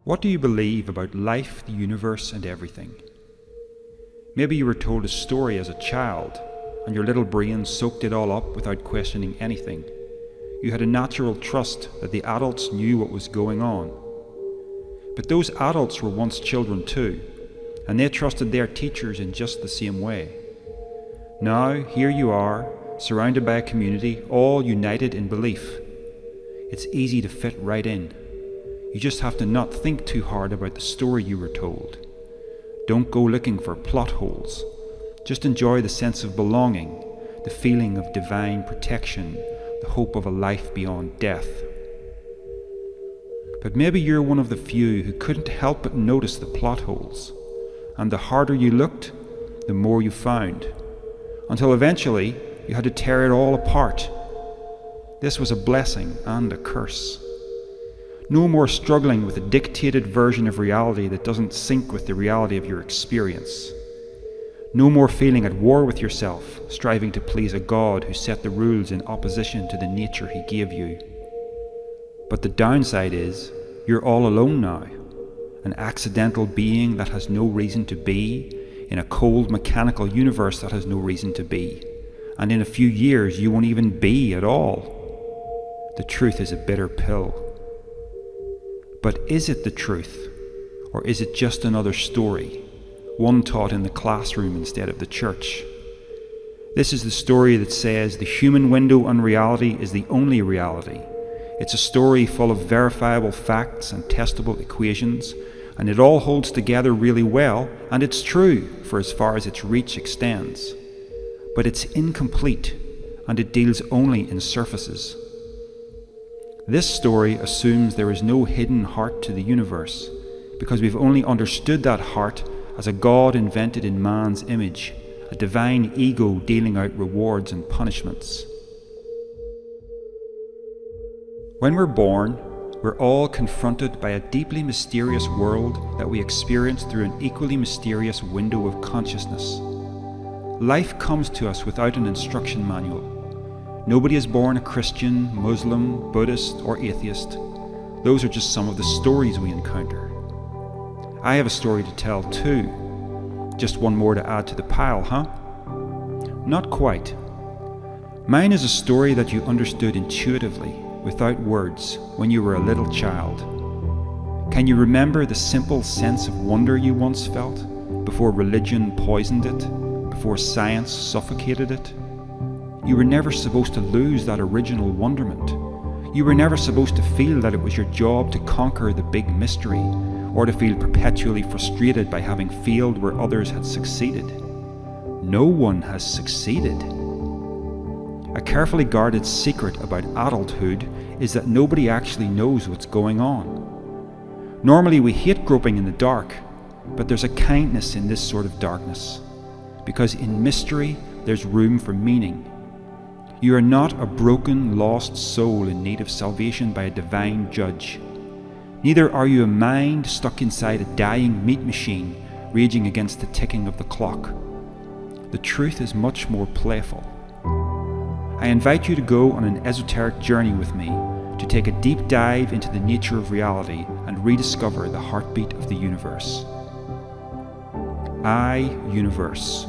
What do you believe about life, the universe, and everything? Maybe you were told a story as a child, and your little brain soaked it all up without questioning anything. You had a natural trust that the adults knew what was going on. But those adults were once children too, and they trusted their teachers in just the same way. Now, here you are, surrounded by a community, all united in belief. It's easy to fit right in. You just have to not think too hard about the story you were told. Don't go looking for plot holes. Just enjoy the sense of belonging, the feeling of divine protection, the hope of a life beyond death. But maybe you're one of the few who couldn't help but notice the plot holes, and the harder you looked, the more you found, until eventually you had to tear it all apart. This was a blessing and a curse. No more struggling with a dictated version of reality that doesn't sync with the reality of your experience. No more feeling at war with yourself, striving to please a God who set the rules in opposition to the nature he gave you. But the downside is, you're all alone now, an accidental being that has no reason to be, in a cold mechanical universe that has no reason to be, and in a few years you won't even be at all. The truth is a bitter pill. But is it the truth, or is it just another story, one taught in the classroom instead of the church? This is the story that says the human window on reality is the only reality. It's a story full of verifiable facts and testable equations, and it all holds together really well, and it's true for as far as its reach extends. But it's incomplete, and it deals only in surfaces. This story assumes there is no hidden heart to the universe, because we've only understood that heart as a God invented in man's image, a divine ego dealing out rewards and punishments. When we're born, we're all confronted by a deeply mysterious world that we experience through an equally mysterious window of consciousness. Life comes to us without an instruction manual. Nobody is born a Christian, Muslim, Buddhist, or atheist. Those are just some of the stories we encounter. I have a story to tell too. Just one more to add to the pile, huh? Not quite. Mine is a story that you understood intuitively, without words, when you were a little child. Can you remember the simple sense of wonder you once felt, before religion poisoned it, before science suffocated it? You were never supposed to lose that original wonderment. You were never supposed to feel that it was your job to conquer the big mystery, or to feel perpetually frustrated by having failed where others had succeeded. No one has succeeded. A carefully guarded secret about adulthood is that nobody actually knows what's going on. Normally we hate groping in the dark, but there's a kindness in this sort of darkness, because in mystery there's room for meaning. You are not a broken, lost soul in need of salvation by a divine judge. Neither are you a mind stuck inside a dying meat machine, raging against the ticking of the clock. The truth is much more playful. I invite you to go on an esoteric journey with me, to take a deep dive into the nature of reality and rediscover the heartbeat of the universe. Universe.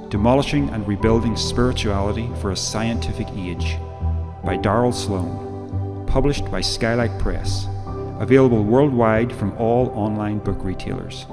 Demolishing and Rebuilding Spirituality for a Scientific Age by Darryl Sloan, published by Skylight Press, available worldwide from all online book retailers.